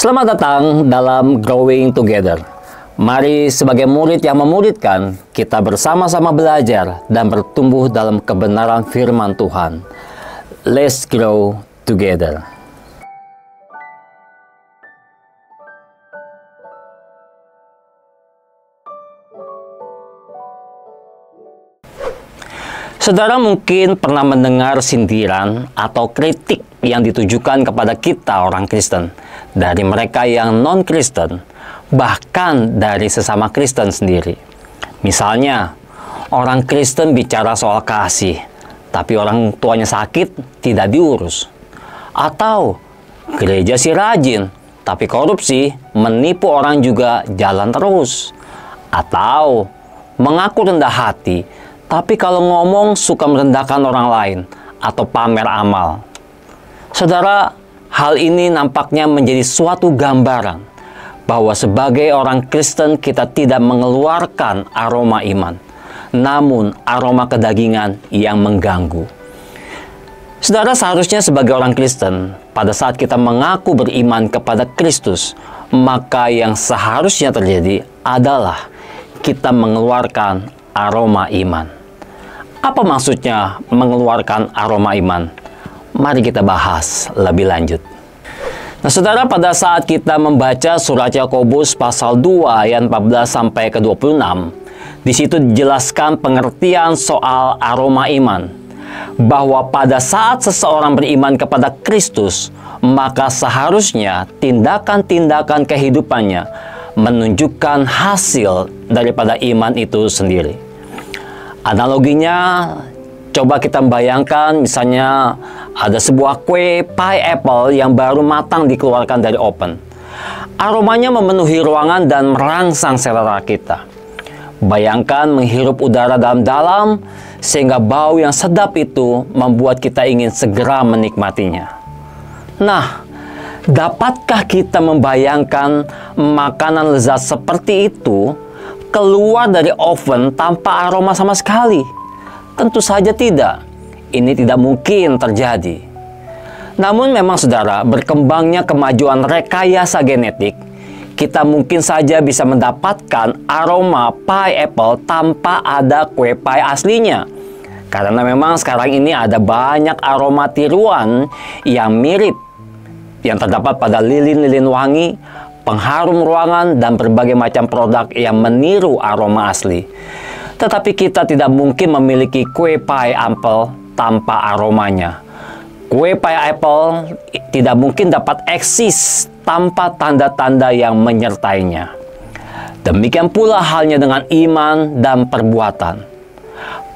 Selamat datang dalam Growing Together. Mari sebagai murid yang memuridkan, kita bersama-sama belajar dan bertumbuh dalam kebenaran firman Tuhan. Let's grow together. Saudara mungkin pernah mendengar sindiran atau kritik yang ditujukan kepada kita orang Kristen, dari mereka yang non-Kristen, bahkan dari sesama Kristen sendiri. Misalnya, orang Kristen bicara soal kasih, tapi orang tuanya sakit tidak diurus. Atau, gereja sih rajin, tapi korupsi, menipu orang juga jalan terus. Atau, mengaku rendah hati, tapi kalau ngomong suka merendahkan orang lain atau pamer amal. Saudara, hal ini nampaknya menjadi suatu gambaran bahwa sebagai orang Kristen kita tidak mengeluarkan aroma iman, namun aroma kedagingan yang mengganggu. Saudara, seharusnya sebagai orang Kristen, pada saat kita mengaku beriman kepada Kristus, maka yang seharusnya terjadi adalah kita mengeluarkan aroma iman. Apa maksudnya mengeluarkan aroma iman? Mari kita bahas lebih lanjut. Nah, saudara, pada saat kita membaca surat Yakobus pasal 2 ayat 14 sampai ke 26, di situ dijelaskan pengertian soal aroma iman, bahwa pada saat seseorang beriman kepada Kristus, maka seharusnya tindakan-tindakan kehidupannya menunjukkan hasil daripada iman itu sendiri. Analoginya, coba kita membayangkan misalnya ada sebuah kue pie apple yang baru matang dikeluarkan dari oven. Aromanya memenuhi ruangan dan merangsang selera kita. Bayangkan menghirup udara dalam-dalam sehingga bau yang sedap itu membuat kita ingin segera menikmatinya. Nah, dapatkah kita membayangkan makanan lezat seperti itu keluar dari oven tanpa aroma sama sekali? Tentu saja tidak. Ini tidak mungkin terjadi. Namun memang saudara, berkembangnya kemajuan rekayasa genetik, kita mungkin saja bisa mendapatkan aroma pie apple tanpa ada kue pie aslinya. Karena memang sekarang ini ada banyak aroma tiruan yang mirip, yang terdapat pada lilin-lilin wangi, pengharum ruangan, dan berbagai macam produk yang meniru aroma asli. Tetapi kita tidak mungkin memiliki kue pie apple tanpa aromanya. Kue pie apple tidak mungkin dapat eksis tanpa tanda-tanda yang menyertainya. Demikian pula halnya dengan iman dan perbuatan.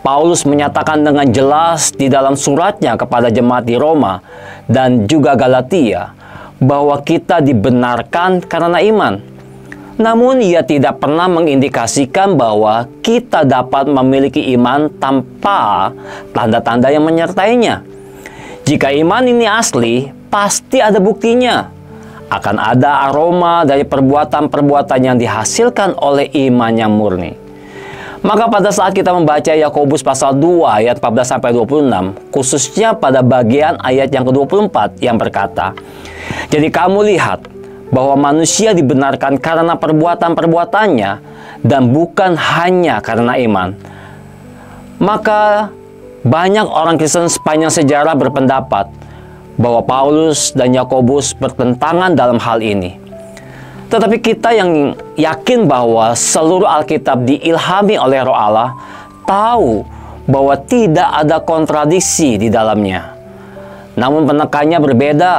Paulus menyatakan dengan jelas di dalam suratnya kepada jemaat di Roma dan juga Galatia bahwa kita dibenarkan karena iman. Namun ia tidak pernah mengindikasikan bahwa kita dapat memiliki iman tanpa tanda-tanda yang menyertainya. Jika iman ini asli, pasti ada buktinya. Akan ada aroma dari perbuatan-perbuatan yang dihasilkan oleh iman yang murni. Maka pada saat kita membaca Yakobus pasal 2 ayat 14 sampai 26, khususnya pada bagian ayat yang ke-24 yang berkata, "Jadi kamu lihat bahwa manusia dibenarkan karena perbuatan-perbuatannya dan bukan hanya karena iman." Maka banyak orang Kristen sepanjang sejarah berpendapat bahwa Paulus dan Yakobus bertentangan dalam hal ini. Tetapi kita yang yakin bahwa seluruh Alkitab diilhami oleh Roh Allah tahu bahwa tidak ada kontradiksi di dalamnya. Namun penekannya berbeda.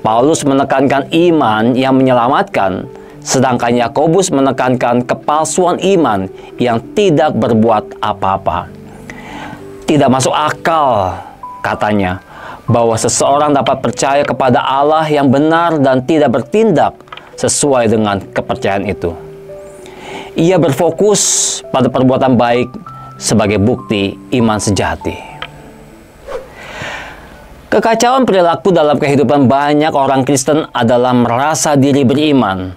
Paulus menekankan iman yang menyelamatkan, sedangkan Yakobus menekankan kepalsuan iman yang tidak berbuat apa-apa. Tidak masuk akal, katanya, bahwa seseorang dapat percaya kepada Allah yang benar dan tidak bertindak sesuai dengan kepercayaan itu. Ia berfokus pada perbuatan baik sebagai bukti iman sejati. Kekacauan perilaku dalam kehidupan banyak orang Kristen adalah merasa diri beriman,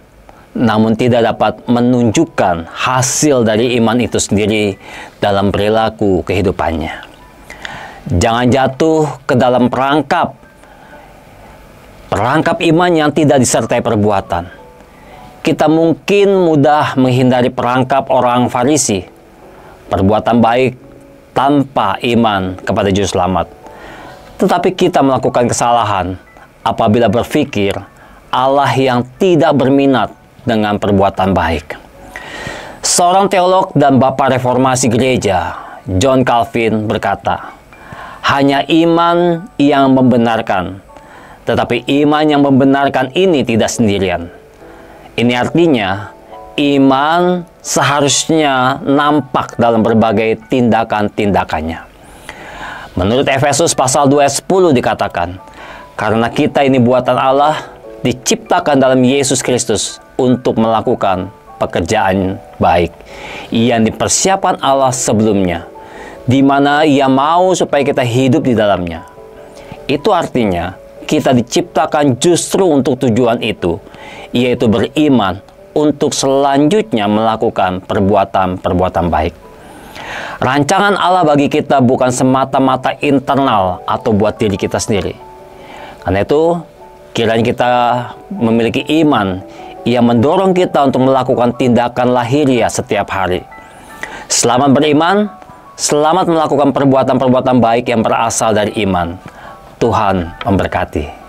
namun tidak dapat menunjukkan hasil dari iman itu sendiri dalam perilaku kehidupannya. Jangan jatuh ke dalam perangkap perangkap iman yang tidak disertai perbuatan. Kita mungkin mudah menghindari perangkap orang Farisi, perbuatan baik tanpa iman kepada Juru Selamat. Tetapi kita melakukan kesalahan apabila berpikir Allah yang tidak berminat dengan perbuatan baik. Seorang teolog dan Bapak Reformasi Gereja, John Calvin, berkata, hanya iman yang membenarkan, tetapi iman yang membenarkan ini tidak sendirian. Ini artinya, iman seharusnya nampak dalam berbagai tindakan-tindakannya. Menurut Efesus pasal 2 ayat 10 dikatakan, karena kita ini buatan Allah, diciptakan dalam Yesus Kristus untuk melakukan pekerjaan baik yang dipersiapkan Allah sebelumnya, di mana Ia mau supaya kita hidup di dalamnya. Itu artinya kita diciptakan justru untuk tujuan itu, yaitu beriman untuk selanjutnya melakukan perbuatan-perbuatan baik. Rancangan Allah bagi kita bukan semata-mata internal atau buat diri kita sendiri. Karena itu, kiranya kita memiliki iman yang mendorong kita untuk melakukan tindakan lahiriah setiap hari. Selamat beriman, selamat melakukan perbuatan-perbuatan baik yang berasal dari iman. Tuhan memberkati.